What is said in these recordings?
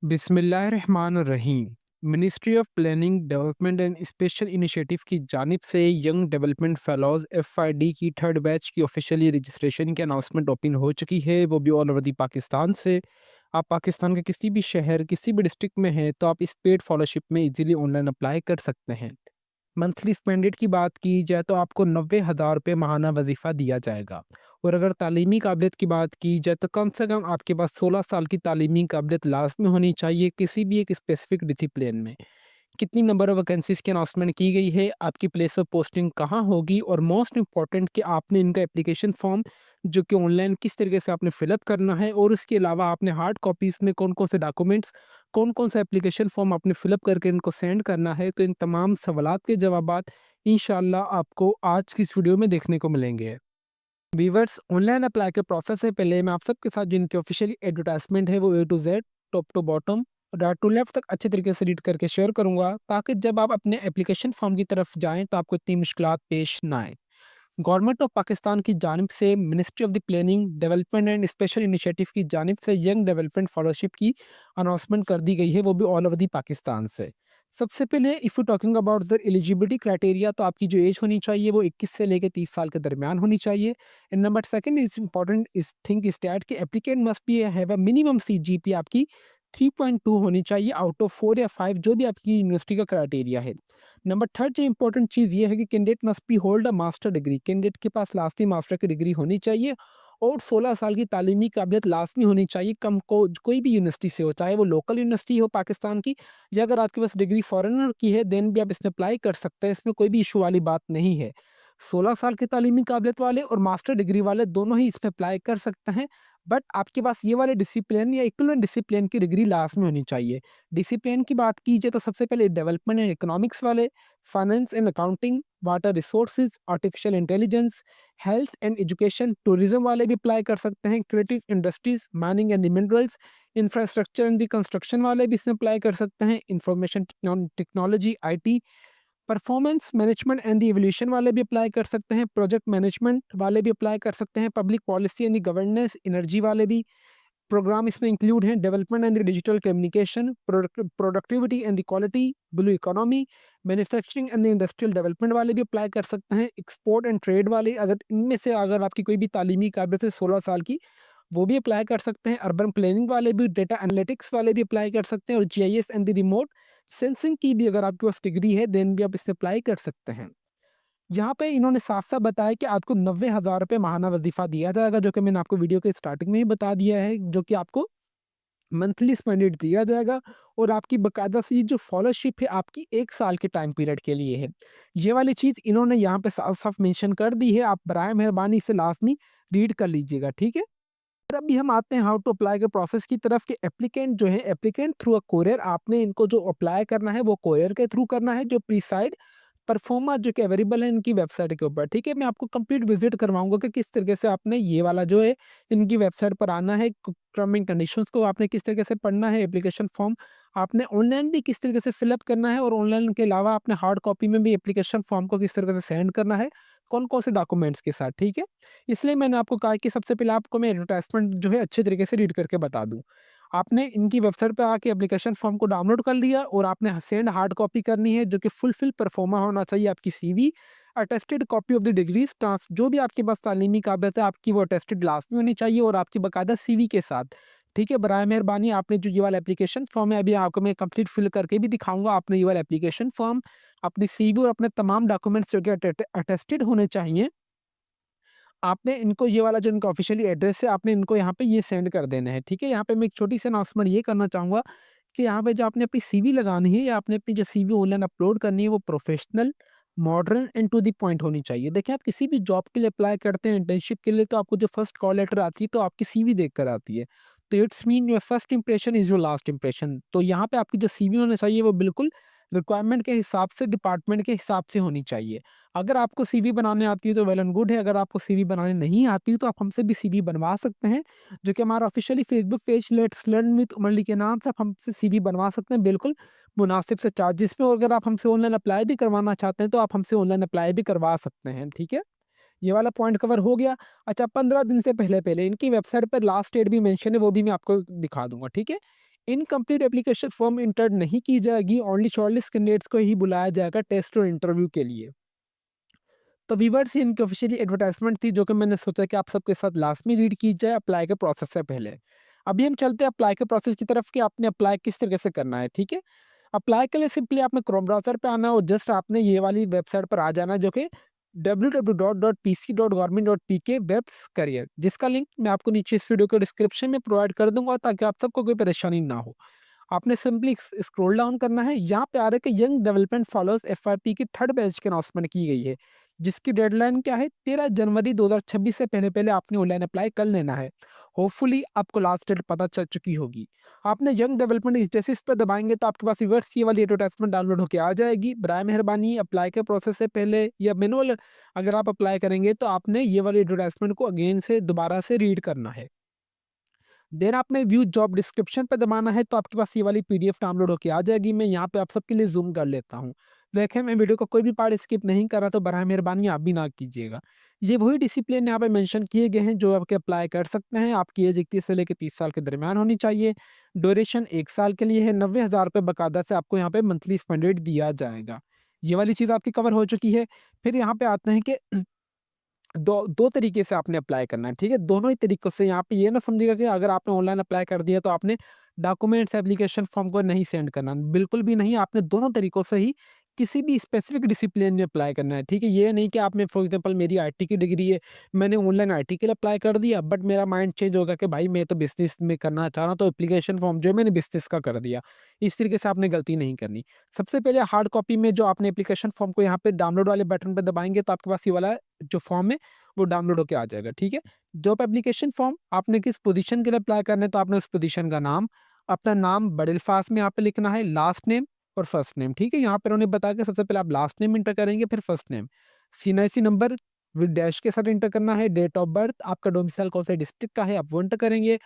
बिस्मिल्लाहिर्रहमानिर्रहीम। Ministry of planning development and special initiative की जानिब से यंग डेवलपमेंट फेलोज़ एफआईडी की थर्ड बैच की ऑफिशियली रजिस्ट्रेशन की अनाउंसमेंट ओपन हो चुकी है, वो भी ऑल ओवर दी पाकिस्तान से। आप पाकिस्तान के किसी भी शहर किसी भी डिस्ट्रिक्ट में हैं तो आप इस पेड फॉलोशिप में इजीली ऑनलाइन अप्लाई कर सकते हैं। मंथली स्पेंडेड की बात की जाए तो आपको 90,000 रुपये माहाना वजीफ़ा दिया जाएगा। और अगर तालीमी काबिलियत की बात की जाए तो कम से कम आपके पास 16 साल की तालीमी काबिलियत लाजमी होनी चाहिए किसी भी एक स्पेसिफिक डिसिप्लिन में। कितनी नंबर ऑफ वैकेंसीज़ की अनाउंसमेंट की गई है, आपकी प्लेस ऑफ पोस्टिंग कहाँ होगी और मोस्ट इम्पॉर्टेंट कि आपने इनका एप्लीकेशन फॉर्म जो कि ऑनलाइन किस तरीके से आपने फिलअप करना है और उसके अलावा आपने हार्ड कॉपीज़ में कौन-कौन से डॉक्यूमेंट्स, कौन-कौन सा एप्लीकेशन फॉर्म आपने फिलअप करके इनको सेंड करना है। तो इन तमाम सवालात के जवाबात इंशाअल्लाह आपको आज की इस वीडियो में देखने को मिलेंगे। वीवर्स, ऑनलाइन अप्लाई के प्रोसेस से पहले मैं आप सबके साथ जिनकी ऑफिशियली एडवर्टाइजमेंट है वो A to Z, top to bottom, right to left तक अच्छे तरीके से रीड करके शेयर करूंगा ताकि जब आप अपने एप्लीकेशन फॉर्म की तरफ जाएं तो आपको इतनी मुश्किलात पेश ना आए। गवर्नमेंट ऑफ पाकिस्तान की जानिब से ministry of the planning development and special initiative की जानिब से यंग डेवलपमेंट फेलोशिप की अनाउंसमेंट कर दी गई है, वो भी ऑल ओवर दी पाकिस्तान से। सबसे पहले if you talking about the eligibility criteria तो आपकी जो एज होनी चाहिए वो 21 से लेकर 30 साल के दरमियान होनी चाहिए। And number second is important इस थिंग इज दैट कि applicant must be have a minimum CGP आपकी 3.2 होनी चाहिए आउट ऑफ 4 या 5 जो भी आपकी यूनिवर्सिटी का क्राइटेरिया है। नंबर थर्ड जो इंपॉर्टेंट चीज़ ये है कि candidate must be hold a master degree, candidate के पास लाजमी मास्टर की डिग्री होनी चाहिए और 16 साल की तालीमी काबिलियत लाजमी होनी चाहिए कम को कोई भी यूनिवर्सिटी से हो, चाहे वो लोकल यूनिवर्सिटी हो पाकिस्तान की या अगर आपके पास डिग्री फॉरेनर की है देन भी आप इसमें अप्लाई कर सकते हैं, इसमें कोई भी इशू वाली बात नहीं है। 16 साल की तालीमी काबिलियत वाले और मास्टर डिग्री वाले दोनों ही इसमें अप्लाई कर सकते हैं, बट आपके पास ये वाले डिसिप्लिन या इक्विवेलेंट डिसिप्लिन की डिग्री लाजमी होनी चाहिए। डिसिप्लिन की बात की जाए तो सबसे पहले डेवलपमेंट एंड इकोनॉमिक्स वाले, finance and accounting, water resources, artificial intelligence, health and education, tourism वाले भी अप्लाई कर सकते हैं, creative industries, mining and the minerals, infrastructure and the construction वाले भी इसमें अप्लाई कर सकते हैं, information technology IT, performance management and the evolution वाले भी अप्लाई कर सकते हैं, प्रोजेक्ट मैनेजमेंट वाले भी अप्लाई कर सकते हैं, public policy and the governance, energy वाले भी प्रोग्राम इसमें इंक्लूड हैं, development and the digital communication, productivity and the quality, blue economy, manufacturing and the industrial development वाले भी अप्लाई कर सकते हैं, एक्सपोर्ट एंड ट्रेड वाले अगर इनमें से अगर आपकी कोई भी तालीमी काबिलियत है 16 साल की वो भी अप्लाई कर सकते हैं, अर्बन प्लानिंग वाले भी, डेटा एनालिटिक्स वाले भी अप्लाई कर सकते हैं और GIS and the remote sensing की भी अगर आपके पास डिग्री है देन भी आप इसमें अप्लाई कर सकते हैं। यहाँ पे इन्होंने साफ-साफ बताया कि आपको 90,000 रुपए माहाना वज़ीफ़ा दिया जाएगा, जो कि मैंने आपको वीडियो के स्टार्टिंग में ही बता दिया है, जो कि आपको मंथली स्पेंडेड दिया जाएगा और आपकी बाकायदा से ये जो फॉलोशिप है आपकी 1 साल के टाइम पीरियड के लिए है। ये वाली चीज़ इन्होंने यहाँ पे साफ-साफ मेंशन कर दी है, आप बराए मेहरबानी इसे लाज़मी रीड कर लीजिएगा, ठीक है? फिर अभी हम आते हैं हाउ टू अप्लाई के प्रोसेस की तरफ कि एप्लीकेंट जो है एप्लीकेंट थ्रू अ कोरियर आपने इनको जो अप्लाई करना है वो कोरियर के थ्रू करना है, जो प्रीसाइड परफॉर्मा जो कि अवेलेबल है इनकी वेबसाइट के ऊपर, ठीक है? मैं आपको कंप्लीट विजिट करवाऊंगा कि किस तरीके से आपने ये वाला जो है इनकी वेबसाइट पर आना है, टर्म एंड कंडीशंस को आपने किस तरीके से पढ़ना है, एप्लीकेशन फॉर्म आपने ऑनलाइन भी किस तरीके से फिलअप करना है और ऑनलाइन के अलावा आपने हार्ड कॉपी में भी एप्लीकेशन फॉर्म को किस तरीके से सेंड करना है, कौन कौन से डॉक्यूमेंट्स के साथ, ठीक है? इसलिए मैंने आपको कहा कि सबसे पहले आपको मैं एडवर्टाइजमेंट जो है अच्छे तरीके से रीड करके बता दूँ। आपने इनकी वेबसाइट पे आके एप्लीकेशन फॉर्म को डाउनलोड कर लिया और आपने सेंड हार्ड कॉपी करनी है जो कि फुलफिल परफॉर्मा होना चाहिए, आपकी CV, attested copy of the degrees ट्रांस जो भी आपके पास तालीमी काबिलियत है आपकी वो अटेस्टेड लाजमी होनी चाहिए और आपकी बाकायदा सीवी के साथ, ठीक है? बराए मेहरबानी आपने जो ये वाला एप्लीकेशन फॉर्म है अभी आपको मैं कंप्लीट फिल करके भी दिखाऊंगा, आपने ये वाला एप्लीकेशन फॉर्म, अपनी सीवी और अपने तमाम डॉक्यूमेंट्स जो कि अटेस्टेड होने चाहिए आपने इनको ये वाला जो इनका ऑफिशियली एड्रेस है आपने इनको यहाँ पे ये सेंड कर देना है, ठीक है? यहाँ पे मैं एक छोटी सी अनाउंसमेंट ये करना चाहूँगा कि यहाँ पे जो आपने अपनी सीवी लगानी है या आपने अपनी जो सीवी ऑनलाइन अपलोड करनी है वो professional, modern and to the point होनी चाहिए। देखिए आप किसी भी जॉब के लिए अप्लाई करते हैं, इंटर्नशिप के लिए तो आपको जो फर्स्ट कॉल लेटर आती है तो आपकी सीवी देख कर आती है। तो it's mean your first impression is your last impression. तो यहाँ पे आपकी जो सीवी होनी चाहिए वो बिल्कुल रिक्वायरमेंट के हिसाब से, डिपार्टमेंट के हिसाब से होनी चाहिए। अगर आपको सीवी बनाने आती है तो वेल एंड गुड है, अगर आपको सीवी बनाने नहीं आती तो आप हमसे भी सीवी बनवा सकते हैं, जो कि हमारा officially Facebook page let's learn with Umar Ali के नाम से आप हमसे सीवी बनवा सकते हैं बिल्कुल मुनासिब से चार्जेस पे और अगर आप हमसे ऑनलाइन अप्लाई भी करवाना चाहते हैं तो आप हमसे ऑनलाइन अप्लाई भी करवा सकते हैं, ठीक है? ये वाला पॉइंट कवर हो गया। अच्छा 15 दिन से पहले-पहले इनकी वेबसाइट पर लास्ट डेट भी मेंशन है, वो भी मैं आपको दिखा दूँगा, ठीक है? इनकम्प्लीट एप्लीकेशन फॉर्म इंटर नहीं की जाएगी, ओनली शॉर्टलिस्ट कैंडिडेट्स को ही बुलाया जाएगा टेस्ट और इंटरव्यू के लिए। तो व्यूअर्स, ये इनकी ऑफिशियली एडवर्टाइजमेंट थी जो कि मैंने सोचा कि आप सबके साथ लास्ट में रीड की जाए अप्लाई के प्रोसेस से पहले। अभी हम चलते हैं अप्लाई के प्रोसेस की तरफ कि आपने अप्लाई किस तरीके से करना है, ठीक है? अप्लाई के लिए सिंपली आपने क्रोम ब्राउज़र पे आना है और जस्ट आपने ये वाली वेबसाइट पर आ जाना है जो कि www.pc.government.pk वेब्स करियर, जिसका लिंक मैं आपको नीचे इस वीडियो के डिस्क्रिप्शन में प्रोवाइड कर दूँगा ताकि आप सबको कोई परेशानी ना हो। आपने सिंपली स्क्रॉल डाउन करना है, यहाँ पे आ रहा है कि यंग डेवलपमेंट फॉलोअर्स एफआरपी की थर्ड बैच की अनाउंसमेंट की गई है, जिसकी डेडलाइन क्या है 13 जनवरी 2026 से पहले-पहले आपने ऑनलाइन अप्लाई कर लेना है। होपफुली आपको लास्ट डेट पता चल चुकी होगी। आपने यंग डेवलपमेंट इस जैसे इस पे दबाएँगे तो आपके पास रिवर्स ये वाली एडवर्टाइजमेंट डाउनलोड होके आ जाएगी। बराए मेहरबानी अप्लाई के प्रोसेस से पहले या मैनुअल अगर आप अप्लाई करेंगे तो आपने ये वाली एडवर्टाइजमेंट को अगेन से दोबारा से रीड करना है। देन आपने व्यू जॉब डिस्क्रिप्शन पे दबाना है तो आपके पास ये वाली पीडीएफ डाउनलोड होके आ जाएगी। मैं यहाँ पे आप सबके लिए जूम कर लेता हूँ। देखें, मैं वीडियो का कोई भी पार्ट स्किप नहीं कर रहा, तो बराए मेहरबानी आप भी ना कीजिएगा। ये वही डिसिप्लिन यहाँ पे मेंशन किए गए हैं जो आपके अप्लाई कर सकते हैं। आपकी एज 21 से लेकर 30 साल के दरमियान होनी चाहिए। ड्यूरेशन 1 साल के लिए है। 90,000 रुपये बकायदा से आपको यहाँ पे मंथली स्पेंडेड दिया जाएगा। ये वाली चीज़ आपकी कवर हो चुकी है। फिर यहाँ पे आते हैं कि दो तरीके से आपने अप्लाई करना है, ठीक है? दोनों ही तरीकों से यहाँ पे ये ना समझिएगा कि अगर आपने ऑनलाइन अप्लाई कर दिया तो आपने डॉक्यूमेंट्स एप्लीकेशन फॉर्म को नहीं सेंड करना, बिल्कुल भी नहीं। आपने दोनों तरीकों से ही किसी भी स्पेसिफिक डिसिप्लिन में अप्लाई करना है, ठीक है? ये नहीं कि आपने फॉर एग्जांपल मेरी आईटी की डिग्री है, मैंने ऑनलाइन आईटी के लिए अप्लाई कर दिया बट मेरा माइंड चेंज होगा कि भाई मैं तो बिज़नेस में करना चाह रहा हूँ, तो एप्लीकेशन फॉर्म जो है मैंने बिज़नेस का कर दिया। इस तरीके से आपने गलती नहीं करनी। सबसे पहले हार्ड कॉपी में जो आपने एप्लीकेशन फॉर्म को यहाँ पे डाउनलोड वाले बटन पे दबाएँगे तो आपके पास ये वाला जो फॉर्म है वो डाउनलोड होके आ जाएगा, ठीक है? जॉब एप्लीकेशन फॉर्म आपने किस पोजीशन के लिए अप्लाई करना है तो आपने उस पोजीशन का नाम, अपना नाम बड़े अल्फाज में यहाँ पे लिखना है, लास्ट नेम और फर्स्ट नेम, ठीक है? यहाँ पर उन्होंने बताया कि सबसे पहले आप लास्ट नेम एंटर करेंगे फिर first name. CNIC number with dash के साथ एंटर करना है, डेट ऑफ बर्थ, आपका डोमिसाइल कौन से डिस्ट्रिक्ट का है आप वो एंटर करेंगे,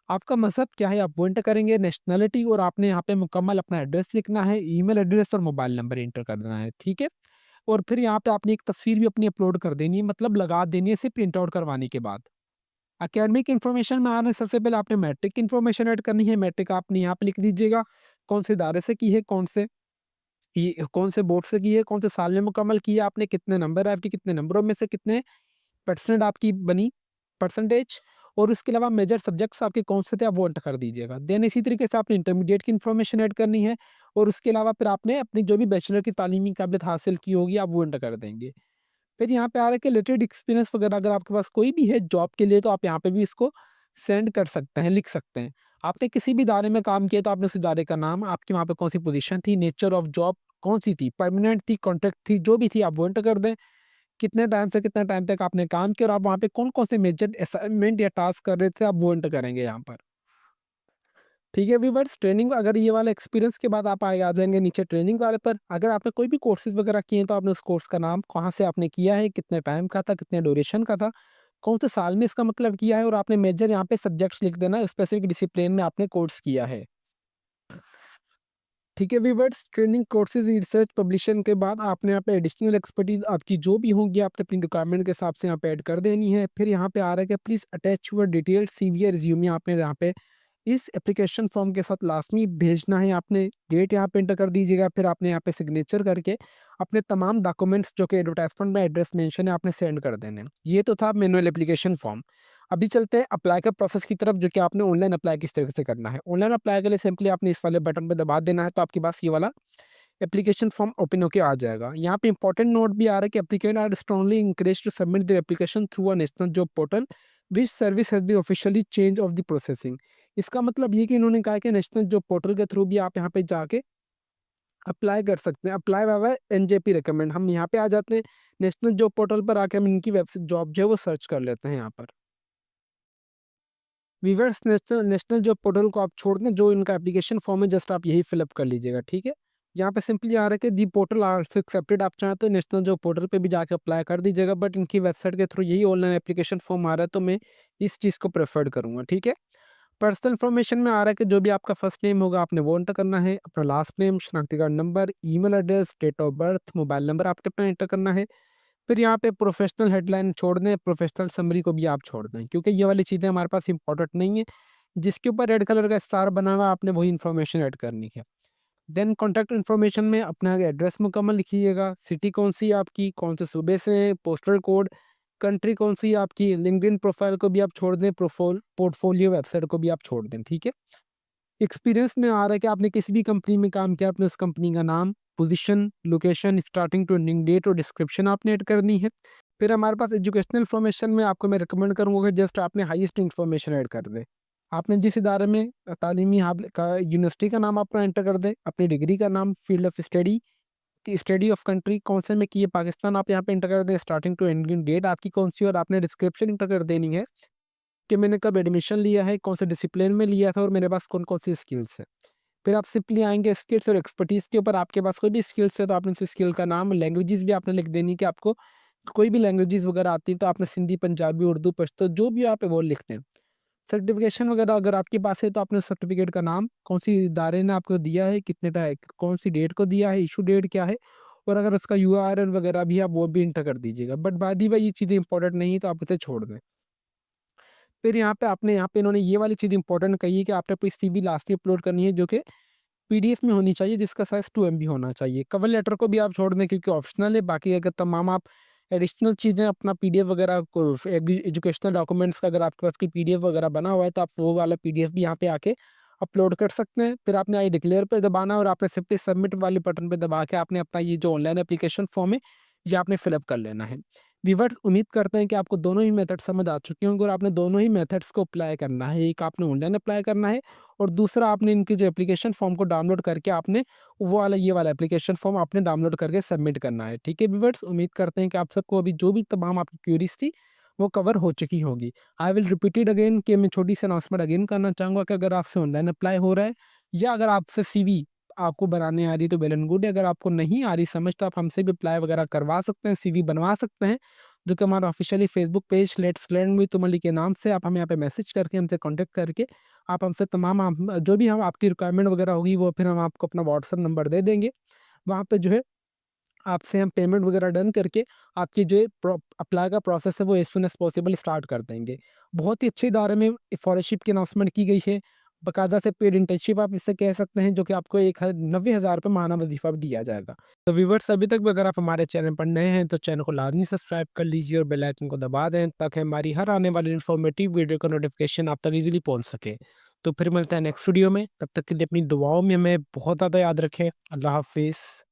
आपका मज़हब क्या है आप वो एंटर करेंगे, नेशनैलिटी और आपने यहाँ पे मुकम्मल अपना एड्रेस लिखना है, ईमेल एड्रेस और मोबाइल नंबर एंटर कर देना है, ठीक है? और फिर यहाँ पे आपने एक तस्वीर भी अपनी अपलोड कर देनी है, मतलब लगा देनी है सिर्फ प्रिंट आउट करवाने के बाद। एकेडमिक इन्फॉर्मेशन में आने सबसे पहले आपने मैट्रिक की इन्फॉर्मेशन ऐड करनी है। मैट्रिक आपने यहाँ पे लिख दीजिएगा, कौन से इदारे से की है, कौन से बोर्ड से की है, कौन से साल में मुकम्मल की है आपने, कितने नंबर है आपके, कितने नंबरों में से कितने परसेंट आपकी बनी परसेंटेज, और उसके अलावा मेजर सब्जेक्ट्स आपके कौन से थे आप वो एंटर कर दीजिएगा। देन इसी तरीके से आपने इंटरमीडिएट की इन्फॉर्मेशन ऐड करनी है और उसके अलावा फिर आपने अपनी जो भी बैचलर की तालीमी काबिलियत हासिल की होगी आप वो एंटर कर देंगे। फिर यहाँ पे आ रहा है कि रिलेटेड एक्सपीरियंस वगैरह अगर आपके पास कोई भी है जॉब के लिए तो आप यहाँ पे भी इसको सेंड कर सकते हैं, लिख सकते हैं। आपने किसी भी इदारे में काम किया तो आपने उस इदारे का नाम, आपकी वहाँ पे कौन सी पोजीशन थी, नेचर ऑफ जॉब कौन सी थी, परमानेंट थी, कॉन्ट्रैक्ट थी, जो भी थी आप वो एंटर कर दें। कितने टाइम से कितना टाइम तक आपने काम किया और आप वहाँ पे कौन-कौन से मेजर असाइनमेंट या टास्क कर रहे थे, आप वो एंटर करेंगे यहाँ पर। ठीक है व्यूअर्स, ट्रेनिंग अगर ये वाला एक्सपीरियंस के बाद आप आगे आ जाएँगे नीचे ट्रेनिंग वाले पर। अगर आपने कोई भी कोर्सेज़ वगैरह किए हैं तो आपने उस कोर्स का नाम, कहाँ से आपने किया है, कितने टाइम का था, कितने ड्यूरेशन का था, कौन से साल में इसका मतलब किया है और आपने मेजर यहाँ पे सब्जेक्ट्स लिख देना है, स्पेसिफिक डिसिप्लिन में आपने कोर्स किया है। ठीक है व्यूअर्स, ट्रेनिंग कोर्सेज रिसर्च पब्लिशन के बाद आपने यहाँ पे एडिशनल एक्सपर्टीज आपकी जो भी होंगी आपने अपनी रिक्वायरमेंट के हिसाब से यहाँ पे ऐड कर देनी है। फिर यहाँ पे आ रहा है कि please attach your detail CV या रिज्यूमे आपने यहाँ पे इस एप्लीकेशन फॉर्म के साथ लाजमी भेजना है। आपने डेट यहाँ पे एंटर कर दीजिएगा, फिर आपने यहाँ पे सिग्नेचर करके अपने तमाम डॉक्यूमेंट्स जो कि एडवर्टाइजमेंट में एड्रेस मेंशन है आपने सेंड कर देने हैं। ये तो था मैनुअल एप्लीकेशन फॉर्म। अभी चलते हैं अप्लाई का प्रोसेस की तरफ जो कि आपने ऑनलाइन अप्लाई किस तरीके से करना है। ऑनलाइन अप्लाई के लिए सिंपली आपने इस वाले बटन पे दबा देना है तो आपके पास ये वाला एप्लीकेशन फॉर्म ओपन होके आ जाएगा। यहाँ पे इंपॉर्टेंट नोट भी आ रहा है कि applicant are strongly encourage to submit their application through a national job portal which service has been officially change of the processing. इसका मतलब ये कि इन्होंने कहा है कि नेशनल जॉब पोर्टल के थ्रू भी आप यहाँ पे जाके अप्लाई कर सकते हैं। अप्लाई बाय एनजेपी रिकमेंड, हम यहाँ पे आ जाते हैं नेशनल जॉब पोर्टल पर आके हम इनकी वेबसाइट जॉब जो है वो सर्च कर लेते हैं यहाँ पर। Viewers, national national job portal को आप छोड़ दें, जो इनका एप्लीकेशन फॉर्म है जस्ट आप यही फिलअप कर लीजिएगा, ठीक है? यहाँ पे सिंपली आ रहा है कि दी पोर्टल आल्सो एक्सेप्टेड, आप चाहें तो नेशनल जॉब पोर्टल पे भी जाके अप्लाई कर दीजिएगा बट इनकी वेबसाइट के थ्रू यही ऑनलाइन एप्लीकेशन फॉर्म आ रहा है तो मैं इस चीज़ को प्रेफर्ड करूँगा, ठीक है? पर्सनल इन्फॉर्मेशन में आ रहा है कि जो भी आपका फर्स्ट नेम होगा आपने वो एंटर करना है, अपना लास्ट नेम, शनाख्ती card number, email address, date of birth, mobile number आपने अपना एंटर करना है। फिर यहाँ पे प्रोफेशनल हेडलाइन छोड़ दें, प्रोफेशनल समरी को भी आप छोड़ दें क्योंकि ये वाली चीज़ें हमारे पास इंपॉर्टेंट नहीं है। जिसके ऊपर रेड कलर का स्टार बना हुआ है, आपने वही इन्फॉर्मेशन ऐड करनी है। देन कॉन्टैक्ट इन्फॉर्मेशन में अपना एड्रेस मुकम्मल लिखिएगा, सिटी कौन सी है आपकी, कौन से सूबे से हैं, पोस्टल कोड, कंट्री कौन सी है आपकी, लिंक्डइन प्रोफाइल को भी आप छोड़ दें, पोर्टफोलियो वेबसाइट को भी आप छोड़ दें, ठीक है। एक्सपीरियंस में आ रहा है कि आपने किसी भी कंपनी में काम किया, आपने उस कंपनी का नाम, position, location, starting to ending date और डिस्क्रिप्शन आपने ऐड करनी है। फिर हमारे पास एजुकेशनल इन्फॉर्मेशन में आपको मैं रिकमेंड करूँगा कि जस्ट आपने हाईएस्ट इन्फॉर्मेशन ऐड कर दें। आपने जिस इदारे में तालीमी का यूनिवर्सिटी का नाम अपना एंटर कर दें, अपनी डिग्री का नाम, फील्ड ऑफ स्टडी, कि स्टडी ऑफ कंट्री कौन से में की है, पाकिस्तान आप यहाँ पे एंटर कर दें, स्टार्टिंग टू एंडिंग डेट आपकी कौन सी, और आपने डिस्क्रिप्शन एंटर कर देनी है कि मैंने कब एडमिशन लिया है, कौन से डिसिप्लिन में लिया था और मेरे पास कौन-कौन सी स्किल्स है। फिर आप सिंपली आएँगे स्किल्स और एक्सपर्टीज़ के ऊपर, आपके पास कोई भी स्किल्स है तो आपने उस स्किल का नाम, लैंग्वेजेज़ भी आपने लिख देनी कि आपको कोई भी लैंग्वेजेज़ वगैरह आती हैं तो आपने सिंधी, पंजाबी, उर्दू, पश्तो जो भी आप है वो लिख दें। सर्टिफ़िकेशन वगैरह अगर आपके पास है तो आपने सर्टिफ़िकेट का नाम, कौन-सी इदारे ने आपको दिया है, कितने कौन-सी डेट को दिया है, इश्यू डेट क्या है, और अगर उसका यूआरएल वगैरह भी है आप वो भी एंटर कर दीजिएगा। बट बाद ही भाई ये चीज़ें इंपॉर्टेंट नहीं है तो आप इसे छोड़ दें। फिर यहाँ पे इन्होंने ये वाली चीज़ इंपॉर्टेंट कही है कि आपने अपनी सीवी लास्ट में अपलोड करनी है जो कि पीडीएफ में होनी चाहिए, जिसका साइज़ 2 एमबी होना चाहिए। कवर लेटर को भी आप छोड़ दें क्योंकि ऑप्शनल है, बाकी अगर तमाम आप एडिशनल चीज़ें अपना पीडीएफ वगैरह को एजुकेशनल डॉक्यूमेंट्स का अगर आपके पास कोई पीडीएफ वगैरह बना हुआ है तो आप वो वाला पीडीएफ भी यहाँ पे आके अपलोड कर सकते हैं। फिर आपने आई डिक्लेयर पे दबाना है और आपने सिंपली सबमिट वाले बटन पे दबा के आपने अपना ये जो ऑनलाइन एप्लीकेशन फॉर्म है, ये आपने फिलअप कर लेना है। व्यूअर्स उम्मीद करते हैं कि आपको दोनों ही मेथड समझ आ चुके होंगे और आपने दोनों ही मेथड्स को अप्लाई करना है। एक आपने ऑनलाइन अप्लाई करना है और दूसरा आपने इनके जो एप्लीकेशन फॉर्म को डाउनलोड करके आपने वो वाला ये वाला एप्लीकेशन फॉर्म आपने डाउनलोड करके सबमिट करना है। ठीक है व्यूअर्स, उम्मीद करते हैं कि आप सबको अभी जो भी तमाम आपकी क्वेरीज थी वो कवर हो चुकी होगी। I will repeat it again कि मैं छोटी सी अनाउंसमेंट अगेन करना चाहूँगा कि अगर आपसे ऑनलाइन अप्लाई हो रहा है या अगर आपसे सीवी आपको बनाने आ रही है तो वेल एंड गुड है। अगर आपको नहीं आ रही समझ तो आप हमसे भी अप्लाई वगैरह करवा सकते हैं, सीवी बनवा सकते हैं, जो कि हमारा officially Facebook page let's learn with Tumli के नाम से आप हमें यहाँ पे मैसेज करके हमसे कांटेक्ट करके आप हमसे तमाम जो भी हम आपकी रिक्वायरमेंट वगैरह होगी वो फिर हम आपको अपना व्हाट्सअप नंबर दे देंगे। वहाँ पे जो है आपसे हम पेमेंट वगैरह डन करके आपकी जो अप्लाई का प्रोसेस है वो as soon as possible start कर देंगे। बहुत ही अच्छे इदारे में स्कॉलरशिप की अनाउंसमेंट की गई है। बाकायदा से पेड इंटर्नशिप आप इसे कह सकते हैं, जो कि आपको 90,000 रुपये माहाना वजीफा भी दिया जाएगा। तो व्यूवर्स अभी तक भी अगर आप हमारे चैनल पर नए हैं तो चैनल को लाजमी सब्सक्राइब कर लीजिए और बेल आइकन को दबा दें ताकि हमारी हर आने वाली इन्फॉर्मेटिव वीडियो का नोटिफिकेशन आप तक ईजिली पहुँच सके। तो फिर मिलते हैं नेक्स्ट वीडियो में, तब तक के लिए अपनी दुआओं में हमें बहुत ज़्यादा याद रखें। अल्लाह हाफिज़।